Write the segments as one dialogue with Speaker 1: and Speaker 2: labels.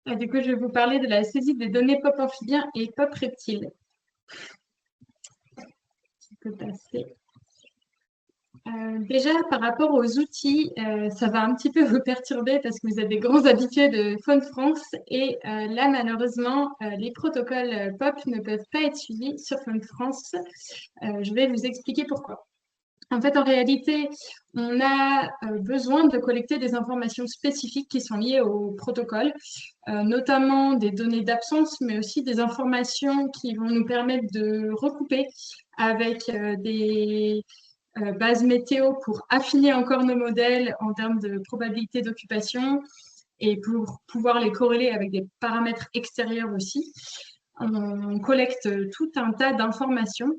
Speaker 1: Du coup, je vais vous parler de la saisie des données pop amphibiens et pop reptiles. Je peux passer. Déjà, par rapport aux outils, ça va un petit peu vous perturber parce que vous êtes des grands habitués de Faune France et là, malheureusement, les protocoles POP ne peuvent pas être suivis sur Faune France. Je vais vous expliquer pourquoi. En fait, en réalité, on a besoin de collecter des informations spécifiques qui sont liées au protocole, notamment des données d'absence, mais aussi des informations qui vont nous permettre de recouper avec des bases météo pour affiner encore nos modèles en termes de probabilité d'occupation et pour pouvoir les corréler avec des paramètres extérieurs aussi. On collecte tout un tas d'informations.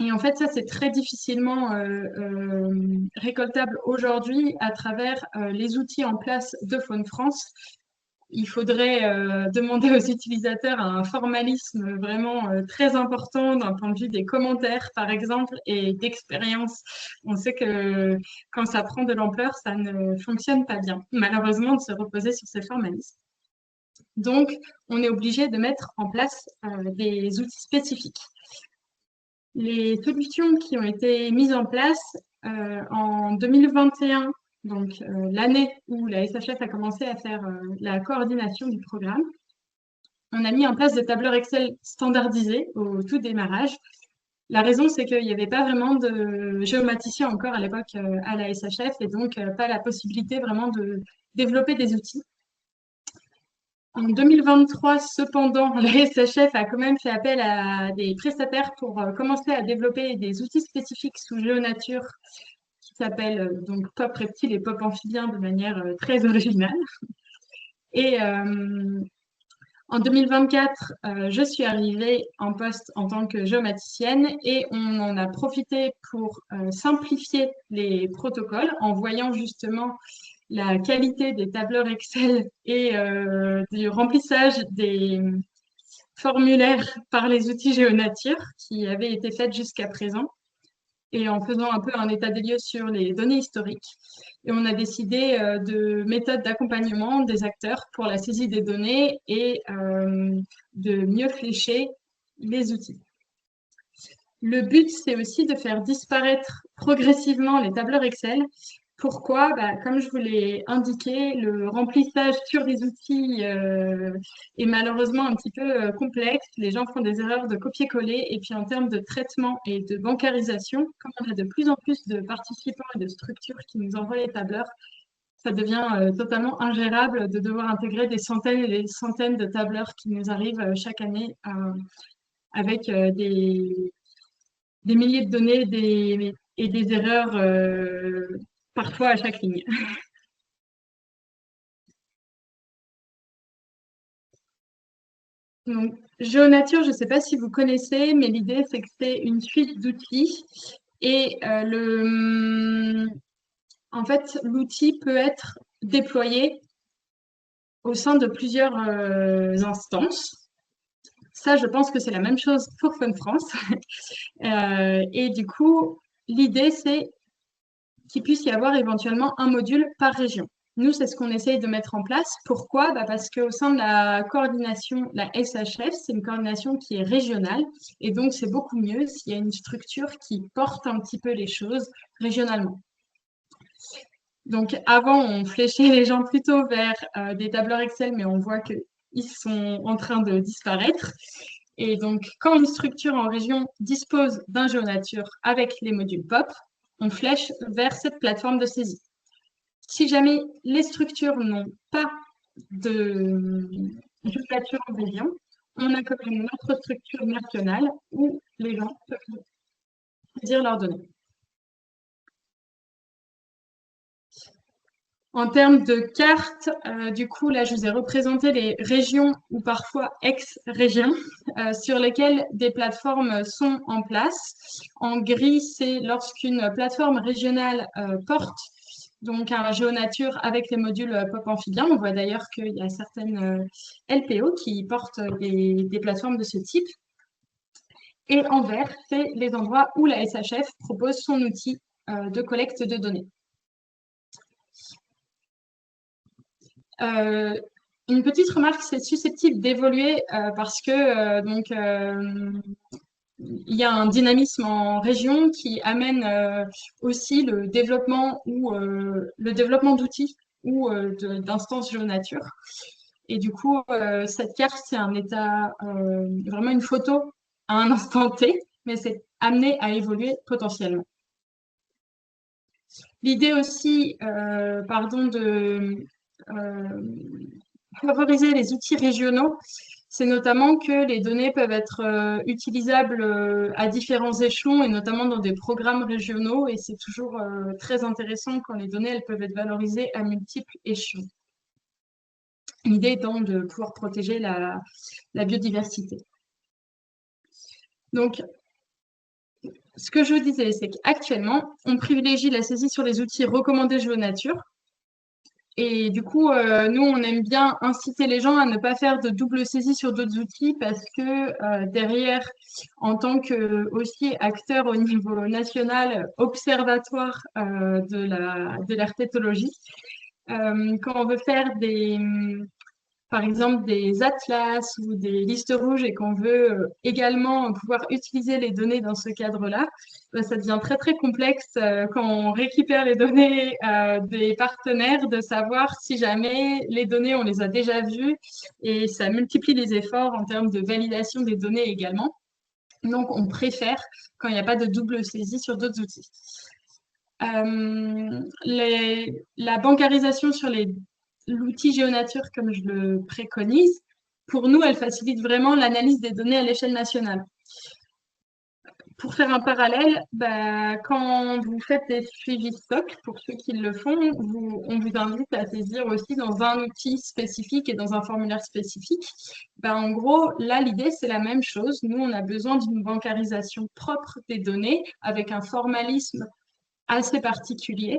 Speaker 1: Et en fait, ça, c'est très difficilement récoltable aujourd'hui à travers les outils en place de Faune France. Il faudrait demander aux utilisateurs un formalisme vraiment très important d'un point de vue des commentaires, par exemple, et d'expérience. On sait que quand ça prend de l'ampleur, ça ne fonctionne pas bien, malheureusement, de se reposer sur ces formalismes. Donc, on est obligé de mettre en place des outils spécifiques. Les solutions qui ont été mises en place en 2021, donc l'année où la SHF a commencé à faire la coordination du programme, on a mis en place des tableurs Excel standardisés au tout démarrage. La raison, c'est qu'il n'y avait pas vraiment de géomaticiens encore à l'époque à la SHF et donc pas la possibilité vraiment de développer des outils. En 2023, cependant, la SHF a quand même fait appel à des prestataires pour commencer à développer des outils spécifiques sous GeoNature qui s'appellent donc Pop Reptile et Pop Amphibien de manière très originale. Et en 2024, je suis arrivée en poste en tant que géomaticienne et on en a profité pour simplifier les protocoles en voyant justement la qualité des tableurs Excel et du remplissage des formulaires par les outils GeoNature qui avaient été faits jusqu'à présent et en faisant un peu un état des lieux sur les données historiques. Et on a décidé de méthodes d'accompagnement des acteurs pour la saisie des données et de mieux flécher les outils. Le but, c'est aussi de faire disparaître progressivement les tableurs Excel. Pourquoi? Comme je vous l'ai indiqué, le remplissage sur les outils est malheureusement un petit peu complexe. Les gens font des erreurs de copier-coller. Et puis en termes de traitement et de bancarisation, comme on a de plus en plus de participants et de structures qui nous envoient les tableurs, ça devient totalement ingérable de devoir intégrer des centaines et des centaines de tableurs qui nous arrivent chaque année avec des milliers de données et des erreurs parfois à chaque ligne. Donc, GeoNature, je ne sais pas si vous connaissez, mais l'idée, c'est que c'est une suite d'outils. Et en fait, l'outil peut être déployé au sein de plusieurs instances. Ça, je pense que c'est la même chose pour Fun France. Et du coup, l'idée, c'est qu'il puisse y avoir éventuellement un module par région. Nous, c'est ce qu'on essaye de mettre en place. Pourquoi? Parce qu'au sein de la coordination, la SHF, c'est une coordination qui est régionale. Et donc, c'est beaucoup mieux s'il y a une structure qui porte un petit peu les choses régionalement. Donc, avant, on fléchait les gens plutôt vers des tableurs Excel, mais on voit qu'ils sont en train de disparaître. Et donc, quand une structure en région dispose d'un GeoNature avec les modules POP, on flèche vers cette plateforme de saisie. Si jamais les structures n'ont pas de GeoNature en région, on a quand même notre structure nationale où les gens peuvent saisir leurs données. En termes de cartes, du coup, là, je vous ai représenté les régions ou parfois ex-régions sur lesquelles des plateformes sont en place. En gris, c'est lorsqu'une plateforme régionale porte donc un GeoNature avec les modules Pop Amphibien. On voit d'ailleurs qu'il y a certaines LPO qui portent des plateformes de ce type. Et en vert, c'est les endroits où la SHF propose son outil de collecte de données. Une petite remarque, c'est susceptible d'évoluer parce que il y a un dynamisme en région qui amène aussi le développement d'outils ou d'instances géonature. Et du coup, cette carte, c'est un état, vraiment une photo à un instant T, mais c'est amené à évoluer potentiellement. L'idée aussi, de favoriser les outils régionaux, c'est notamment que les données peuvent être utilisables à différents échelons et notamment dans des programmes régionaux. Et c'est toujours très intéressant quand les données elles peuvent être valorisées à multiples échelons. L'idée étant de pouvoir protéger la biodiversité. Donc, ce que je vous disais, c'est qu'actuellement, on privilégie la saisie sur les outils recommandés GeoNature. Et du coup, nous, on aime bien inciter les gens à ne pas faire de double saisie sur d'autres outils parce que derrière, en tant que aussi acteur au niveau national, observatoire de l'herpétologie, quand on veut faire par exemple des atlas ou des listes rouges et qu'on veut également pouvoir utiliser les données dans ce cadre-là, ça devient très très complexe quand on récupère les données des partenaires de savoir si jamais les données on les a déjà vues et ça multiplie les efforts en termes de validation des données également. Donc on préfère quand il n'y a pas de double saisie sur d'autres outils. La bancarisation sur l'outil GeoNature, comme je le préconise, pour nous, elle facilite vraiment l'analyse des données à l'échelle nationale. Pour faire un parallèle, quand vous faites des suivis stock, pour ceux qui le font, on vous invite à saisir aussi dans un outil spécifique et dans un formulaire spécifique. En gros, là, l'idée, c'est la même chose. Nous, on a besoin d'une bancarisation propre des données avec un formalisme assez particulier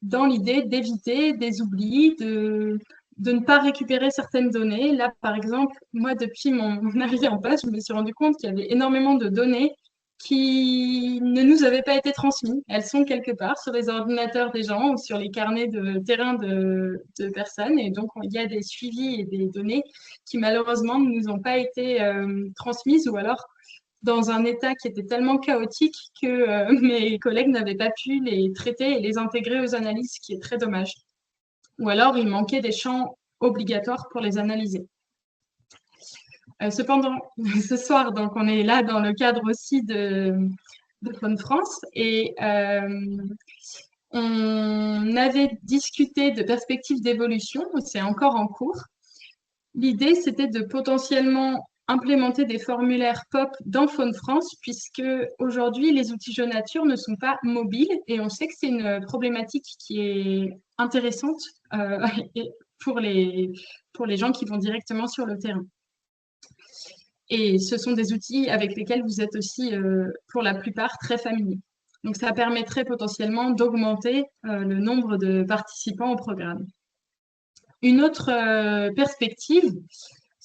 Speaker 1: dans l'idée d'éviter des oublis, de ne pas récupérer certaines données. Là, par exemple, moi, depuis mon arrivée en poste, je me suis rendu compte qu'il y avait énormément de données qui ne nous avaient pas été transmises. Elles sont quelque part sur les ordinateurs des gens ou sur les carnets de terrain de personnes. Et donc, il y a des suivis et des données qui, malheureusement, ne nous ont pas été transmises ou alors dans un état qui était tellement chaotique que mes collègues n'avaient pas pu les traiter et les intégrer aux analyses, ce qui est très dommage. Ou alors, il manquait des champs obligatoires pour les analyser. Cependant, ce soir, donc, on est là dans le cadre aussi de Faune France et on avait discuté de perspectives d'évolution, c'est encore en cours. L'idée, c'était de potentiellement implémenter des formulaires POP dans Faune France, puisque aujourd'hui, les outils GeoNature ne sont pas mobiles et on sait que c'est une problématique qui est intéressante pour les gens qui vont directement sur le terrain. Et ce sont des outils avec lesquels vous êtes aussi, pour la plupart, très familiers. Donc, ça permettrait potentiellement d'augmenter le nombre de participants au programme. Une autre perspective,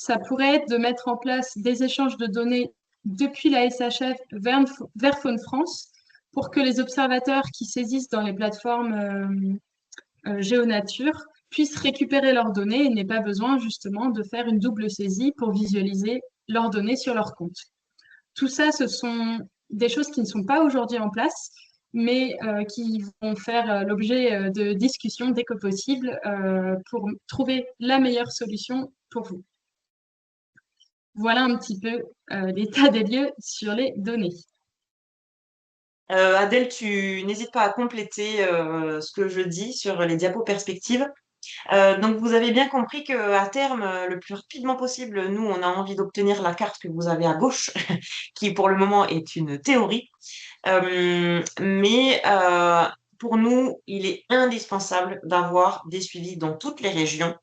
Speaker 1: ça pourrait être de mettre en place des échanges de données depuis la SHF vers Faune France pour que les observateurs qui saisissent dans les plateformes GeoNature puissent récupérer leurs données et n'aient pas besoin justement de faire une double saisie pour visualiser leurs données sur leur compte. Tout ça, ce sont des choses qui ne sont pas aujourd'hui en place, mais qui vont faire l'objet de discussions dès que possible pour trouver la meilleure solution pour vous. Voilà un petit peu l'état des lieux sur les données.
Speaker 2: Adèle, tu n'hésites pas à compléter ce que je dis sur les diapos perspectives. Donc, vous avez bien compris qu'à terme, le plus rapidement possible, nous, on a envie d'obtenir la carte que vous avez à gauche, qui pour le moment est une théorie. Mais pour nous, il est indispensable d'avoir des suivis dans toutes les régions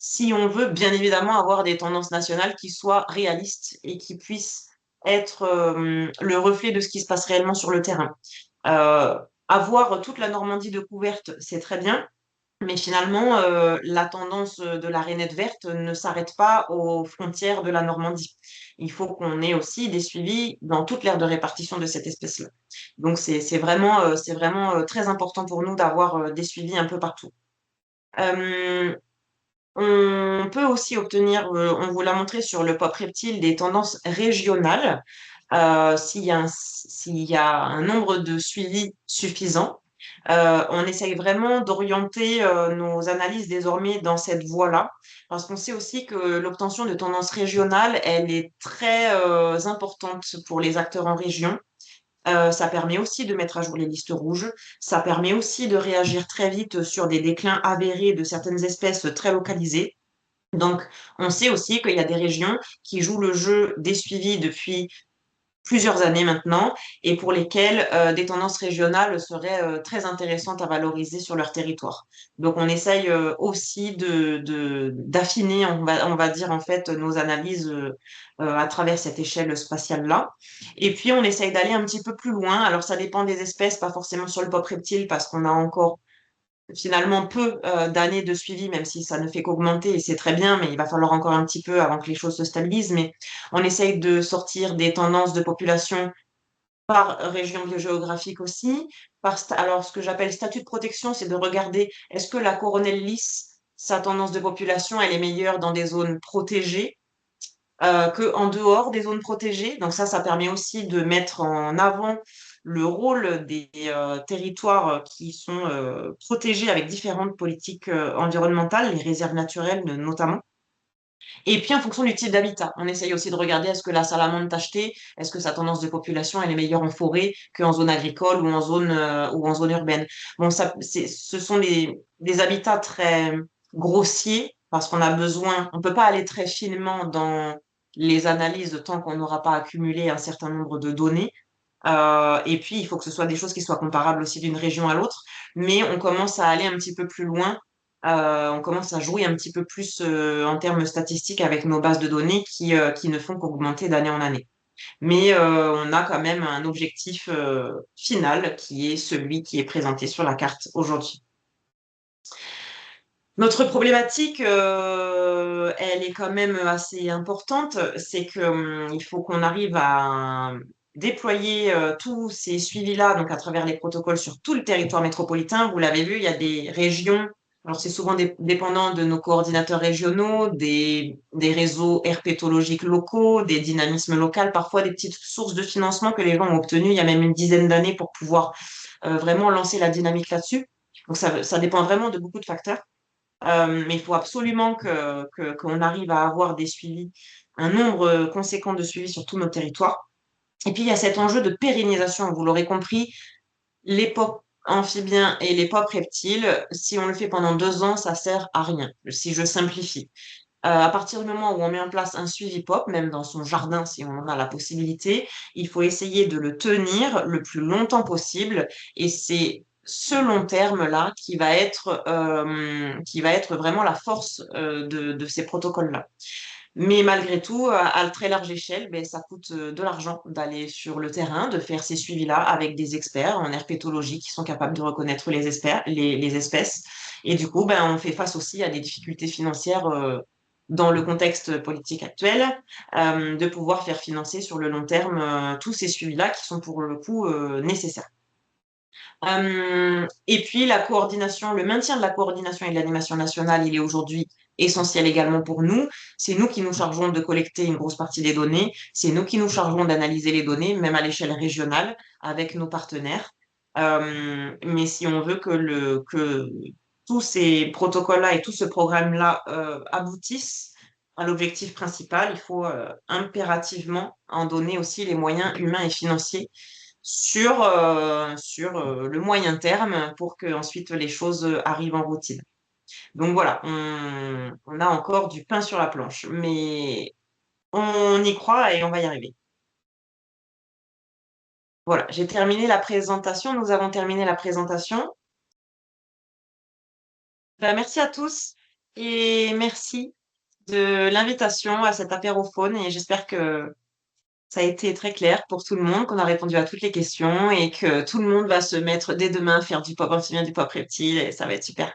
Speaker 2: si on veut bien évidemment avoir des tendances nationales qui soient réalistes et qui puissent être le reflet de ce qui se passe réellement sur le terrain. Avoir toute la Normandie de couverte, c'est très bien, mais finalement, la tendance de la rainette verte ne s'arrête pas aux frontières de la Normandie. Il faut qu'on ait aussi des suivis dans toute l'aire de répartition de cette espèce-là. Donc, c'est vraiment très important pour nous d'avoir des suivis un peu partout. Euh, On peut aussi obtenir, on vous l'a montré sur le pop reptile, des tendances régionales s'il y a un nombre de suivis suffisant. On essaye vraiment d'orienter nos analyses désormais dans cette voie-là, parce qu'on sait aussi que l'obtention de tendances régionales, elle est très importante pour les acteurs en région. Ça permet aussi de mettre à jour les listes rouges. Ça permet aussi de réagir très vite sur des déclins avérés de certaines espèces très localisées. Donc, on sait aussi qu'il y a des régions qui jouent le jeu des suivis depuis plusieurs années maintenant et pour lesquelles des tendances régionales seraient très intéressantes à valoriser sur leur territoire. Donc, on essaye aussi d'affiner, on va dire, en fait, nos analyses à travers cette échelle spatiale-là. Et puis, on essaye d'aller un petit peu plus loin. Alors, ça dépend des espèces, pas forcément sur le pop reptile parce qu'on a encore finalement peu d'années de suivi, même si ça ne fait qu'augmenter et c'est très bien, mais il va falloir encore un petit peu avant que les choses se stabilisent. Mais on essaye de sortir des tendances de population par région biogéographique aussi. Alors, ce que j'appelle statut de protection, c'est de regarder est-ce que la coronelle lisse, sa tendance de population, elle est meilleure dans des zones protégées que en dehors des zones protégées. Donc ça permet aussi de mettre en avant le rôle des territoires qui sont protégés avec différentes politiques environnementales, les réserves naturelles notamment. Et puis en fonction du type d'habitat, on essaye aussi de regarder est-ce que la salamandre tachetée, est-ce que sa tendance de population elle est meilleure en forêt qu'en zone agricole ou en zone urbaine. Bon, ce sont des habitats très grossiers parce qu'on a besoin, on peut pas aller très finement dans les analyses tant qu'on n'aura pas accumulé un certain nombre de données. Et puis, il faut que ce soit des choses qui soient comparables aussi d'une région à l'autre. Mais on commence à aller un petit peu plus loin. On commence à jouer un petit peu plus en termes statistiques avec nos bases de données qui ne font qu'augmenter d'année en année. Mais on a quand même un objectif final qui est celui qui est présenté sur la carte aujourd'hui. Notre problématique, elle est quand même assez importante. C'est que, il faut qu'on arrive à déployer tous ces suivis-là, donc à travers les protocoles sur tout le territoire métropolitain. Vous l'avez vu, il y a des régions. Alors, c'est souvent dépendant de nos coordinateurs régionaux, des réseaux herpétologiques locaux, des dynamismes locaux, parfois des petites sources de financement que les gens ont obtenues il y a même une dizaine d'années pour pouvoir vraiment lancer la dynamique là-dessus. Donc, ça dépend vraiment de beaucoup de facteurs. Mais il faut absolument qu'on arrive à avoir des suivis, un nombre conséquent de suivis sur tous nos territoires. Et puis, il y a cet enjeu de pérennisation. Vous l'aurez compris, les POP amphibiens et les POP reptiles, si on le fait pendant 2 ans, ça sert à rien, si je simplifie. À partir du moment où on met en place un suivi POP, même dans son jardin, si on en a la possibilité, il faut essayer de le tenir le plus longtemps possible. Et c'est ce long terme-là qui va être vraiment la force de ces protocoles-là. Mais malgré tout, à très large échelle, ben, ça coûte de l'argent d'aller sur le terrain, de faire ces suivis-là avec des experts en herpétologie qui sont capables de reconnaître les espèces. Et du coup, ben, on fait face aussi à des difficultés financières dans le contexte politique actuel, de pouvoir faire financer sur le long terme tous ces suivis-là qui sont pour le coup nécessaires. Et puis la coordination, le maintien de la coordination et de l'animation nationale, il est aujourd'hui essentiel également pour nous. C'est nous qui nous chargeons de collecter une grosse partie des données. C'est nous qui nous chargeons d'analyser les données, même à l'échelle régionale, avec nos partenaires. Mais si on veut que tous ces protocoles-là et tout ce programme-là aboutissent à l'objectif principal, il faut impérativement en donner aussi les moyens humains et financiers sur le moyen terme pour que ensuite les choses arrivent en routine. Donc voilà, on a encore du pain sur la planche, mais on y croit et on va y arriver. Voilà, j'ai terminé la présentation. Nous avons terminé la présentation. Ben, merci à tous et merci de l'invitation à cet apérophone et j'espère que ça a été très clair pour tout le monde, qu'on a répondu à toutes les questions et que tout le monde va se mettre dès demain à faire du pop amphibien, du pop reptile et ça va être super.